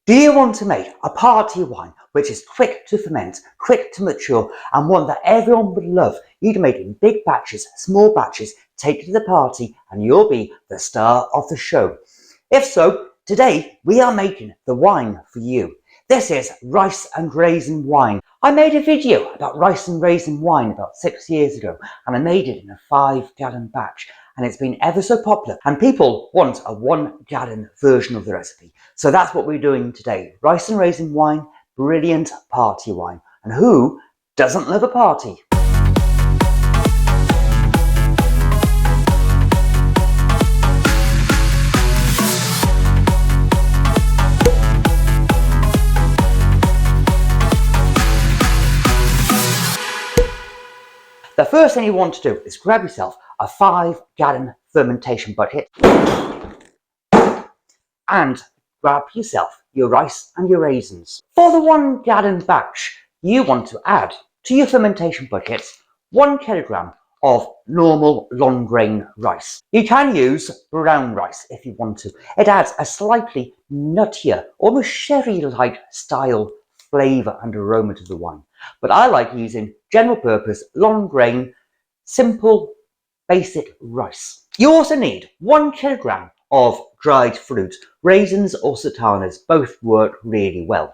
Do you want to make a party wine which is quick to ferment, quick to mature, and one that everyone would love? You can make it in big batches, small batches, take it to the party, and you'll be the star of the show. If so, today we are making the wine for you. This is Rice and Raisin Wine. I made a video about Rice and Raisin Wine about 6 years ago, and I made it in a 5-gallon batch. And it's been ever so popular, and people want a 1-gallon version of the recipe. So that's what we're doing today. Rice and Raisin Wine, brilliant party wine. And who doesn't love a party? The first thing you want to do is grab yourself a 5-gallon fermentation bucket and grab yourself your rice and your raisins. For the 1-gallon batch, you want to add to your fermentation buckets 1 kilogram of normal long grain rice. You can use brown rice if you want to. It adds a slightly nuttier, almost sherry-like style flavour and aroma to the wine. But I like using general purpose, long grain, simple, basic rice. You also need 1 kilogram of dried fruit. Raisins or sultanas both work really well.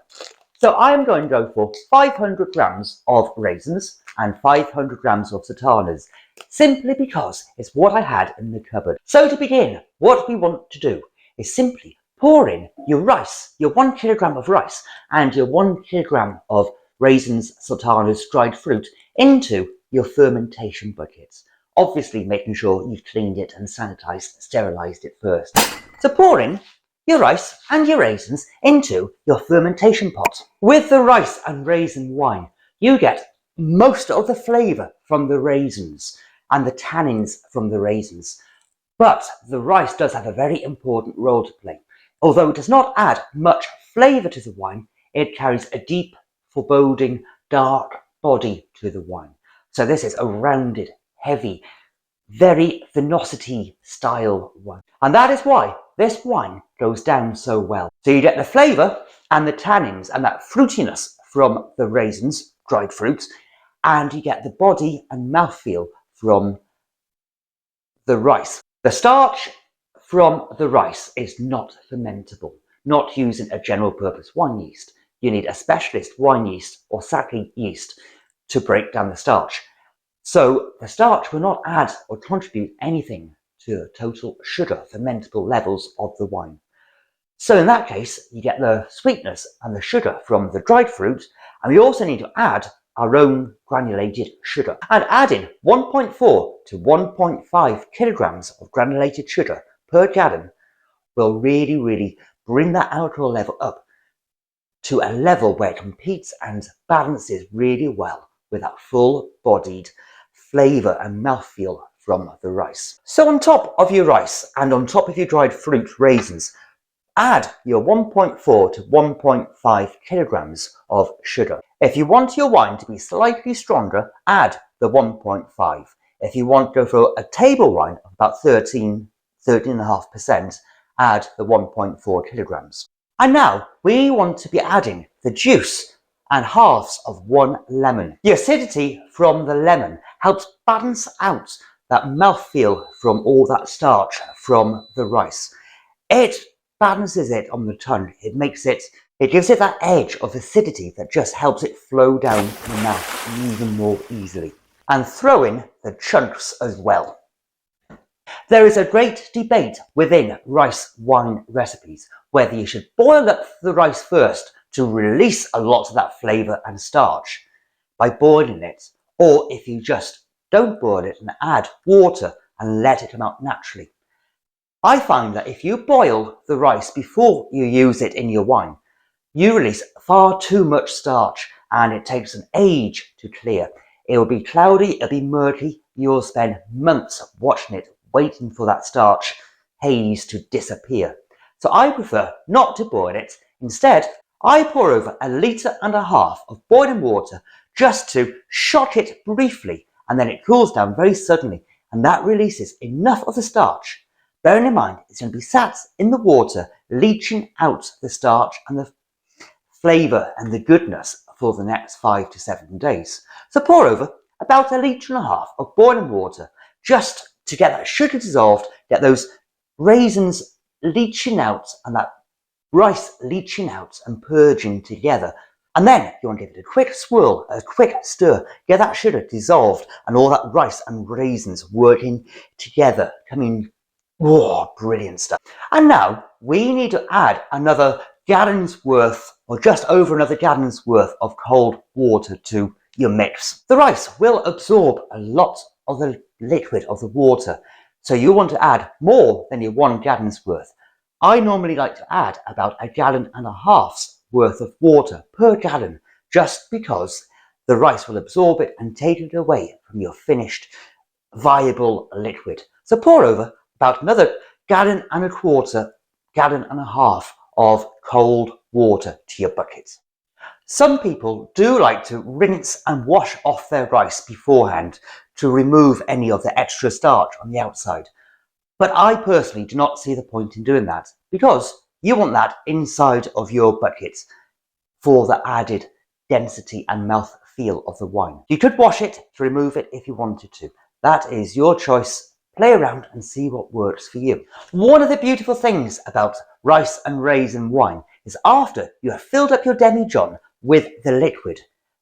So I'm going to go for 500 grams of raisins and 500 grams of sultanas, simply because it's what I had in the cupboard. So to begin, what we want to do is simply pour in your rice, your 1 kilogram of rice and your 1 kilogram of raisins, sultanas, dried fruit into your fermentation buckets. Obviously making sure you've cleaned it and sanitized, sterilized it first. So pour in your rice and your raisins into your fermentation pot. With the rice and raisin wine, you get most of the flavor from the raisins and the tannins from the raisins. But the rice does have a very important role to play. Although it does not add much flavor to the wine, it carries a deep, foreboding, dark body to the wine. So this is a rounded, heavy, very vinosity style wine. And that is why this wine goes down so well. So you get the flavour and the tannins and that fruitiness from the raisins, dried fruits, and you get the body and mouthfeel from the rice. The starch from the rice is not fermentable, not using a general purpose wine yeast. You need a specialist wine yeast or sake yeast to break down the starch. So the starch will not add or contribute anything to the total sugar fermentable levels of the wine. So in that case, you get the sweetness and the sugar from the dried fruit, and we also need to add our own granulated sugar. And adding 1.4 to 1.5 kilograms of granulated sugar per gallon will really bring that alcohol level up to a level where it competes and balances really well with that full-bodied flavour and mouthfeel from the rice. So on top of your rice and on top of your dried fruit raisins, add your 1.4 to 1.5 kilograms of sugar. If you want your wine to be slightly stronger, add the 1.5. If you want to go for a table wine of about 13.5%, add the 1.4 kilograms. And now we want to be adding the juice and halves of 1 lemon. The acidity from the lemon helps balance out that mouthfeel from all that starch from the rice. It balances it on the tongue. It gives it that edge of acidity that just helps it flow down the mouth even more easily. And throw in the chunks as well. There is a great debate within rice wine recipes whether you should boil up the rice first to release a lot of that flavour and starch by boiling it, or if you just don't boil it and add water and let it come out naturally. I find that if you boil the rice before you use it in your wine, you release far too much starch and it takes an age to clear. It will be cloudy, it'll be murky, you'll spend months watching it, waiting for that starch haze to disappear. So I prefer not to boil it. Instead, I pour over 1.5 litres of boiling water just to shock it briefly, and then it cools down very suddenly, and that releases enough of the starch. Bearing in mind, it's going to be sat in the water, leaching out the starch and the flavour and the goodness for the next 5 to 7 days. So pour over about 1.5 litres of boiling water just to get that sugar dissolved, get those raisins leaching out and that rice leaching out and purging together. And then you want to give it a quick swirl, a quick stir, get that sugar dissolved and all that rice and raisins working together, coming, whoa, brilliant stuff. And now we need to add another gallon's worth, or just over another gallon's worth of cold water to your mix. The rice will absorb a lot of the liquid of the water, so you want to add more than your 1 gallon's worth. I normally like to add about 1.5 gallons worth of water per gallon, just because the rice will absorb it and take it away from your finished viable liquid. So pour over about another 1.25 gallons, 1.5 gallons of cold water to your bucket. Some people do like to rinse and wash off their rice beforehand to remove any of the extra starch on the outside. But I personally do not see the point in doing that, because you want that inside of your bucket for the added density and mouthfeel of the wine. You could wash it to remove it if you wanted to. That is your choice. Play around and see what works for you. One of the beautiful things about rice and raisin wine is after you have filled up your demijohn with the liquid,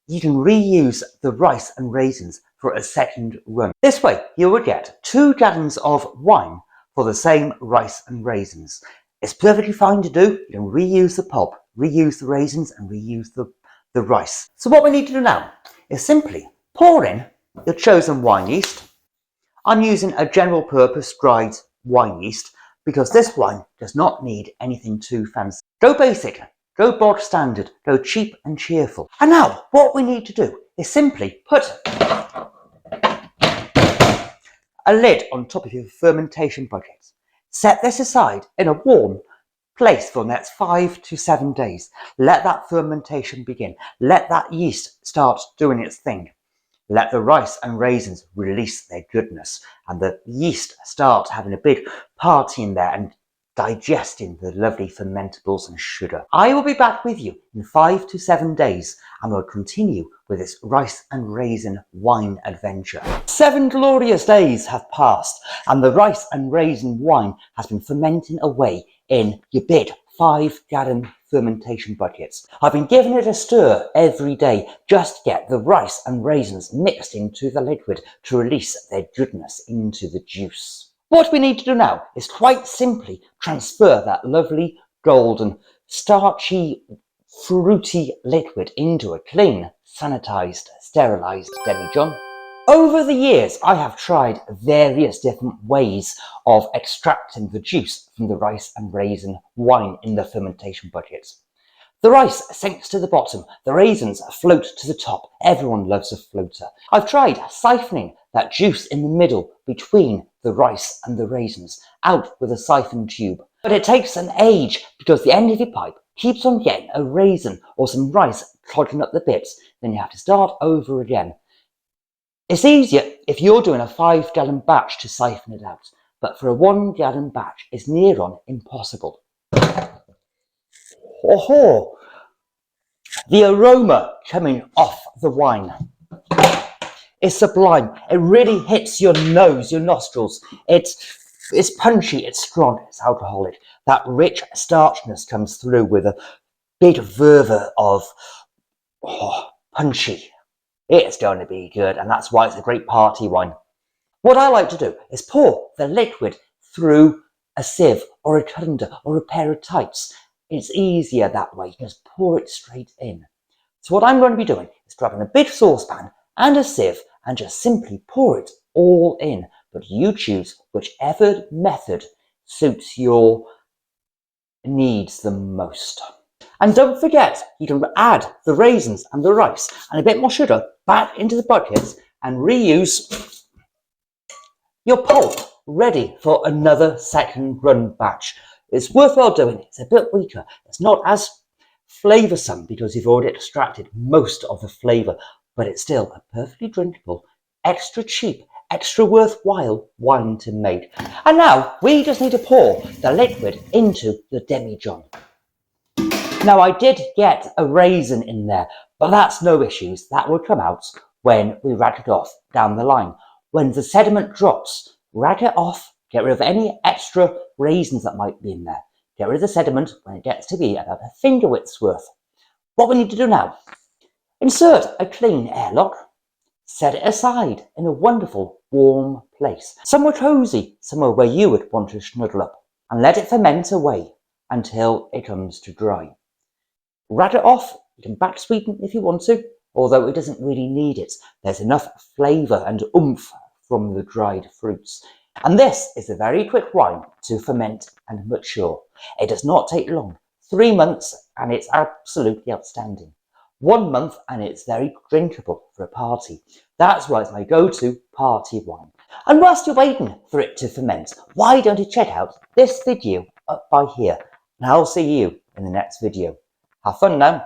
you can reuse the rice and raisins for a second run. This way you would get 2 gallons of wine for the same rice and raisins. It's perfectly fine to do. You can reuse the pulp, reuse the raisins and reuse the rice. So what we need to do now is simply pour in your chosen wine yeast. I'm using a general purpose dried wine yeast because this wine does not need anything too fancy. Go basic, go bog standard, go cheap and cheerful. And now what we need to do is simply put a lid on top of your fermentation bucket. Set this aside in a warm place for the next 5 to 7 days. Let that fermentation begin. Let that yeast start doing its thing. Let the rice and raisins release their goodness and the yeast start having a big party in there and digesting the lovely fermentables and sugar. I will be back with you in 5 to 7 days and we'll continue with this rice and raisin wine adventure. 7 glorious days have passed and the rice and raisin wine has been fermenting away in your big 5-gallon fermentation buckets. I've been giving it a stir every day just to get the rice and raisins mixed into the liquid to release their goodness into the juice. What we need to do now is quite simply transfer that lovely golden, starchy, fruity liquid into a clean, sanitized, sterilized demijohn. Over the years, I have tried various different ways of extracting the juice from the rice and raisin wine in the fermentation buckets. The rice sinks to the bottom, the raisins float to the top. Everyone loves a floater. I've tried siphoning that juice in the middle between the rice and the raisins out with a siphon tube. But it takes an age because the end of your pipe keeps on getting a raisin or some rice clogging up the bits. Then you have to start over again. It's easier if you're doing a 5-gallon batch to siphon it out, but for a 1-gallon batch it's near on impossible. Oh, the aroma coming off the wine is sublime. It really hits your nose, your nostrils. It's punchy, it's strong, it's alcoholic. That rich starchiness comes through with a big fervour of punchy. It's going to be good, and that's why it's a great party wine. What I like to do is pour the liquid through a sieve or a colander or a pair of types. It's easier that way. You can just pour it straight in. So what I'm going to be doing is grabbing a big saucepan and a sieve and just simply pour it all in. But you choose whichever method suits your needs the most. And don't forget, you can add the raisins and the rice and a bit more sugar back into the buckets and reuse your pulp ready for another second run batch. It's worthwhile doing. It's a bit weaker. It's not as flavoursome because you've already extracted most of the flavour, but it's still a perfectly drinkable, extra cheap, extra worthwhile wine to make. And now we just need to pour the liquid into the demijohn. Now I did get a raisin in there, but that's no issues. That will come out when we rag it off down the line. When the sediment drops, rag it off, get rid of any extra raisins that might be in there. Get rid of the sediment when it gets to be about a finger width's worth. What we need to do now, insert a clean airlock, set it aside in a wonderful warm place, somewhere cosy, somewhere where you would want to snuggle up, and let it ferment away until it comes to dry. Rag it off, you can back sweeten if you want to, although it doesn't really need it. There's enough flavour and oomph from the dried fruits. And this is a very quick wine to ferment and mature. It does not take long. 3 months and it's absolutely outstanding. 1 month and it's very drinkable for a party. That's why it's my go-to party wine. And whilst you're waiting for it to ferment, why don't you check out this video up by here? And I'll see you in the next video. Have fun now.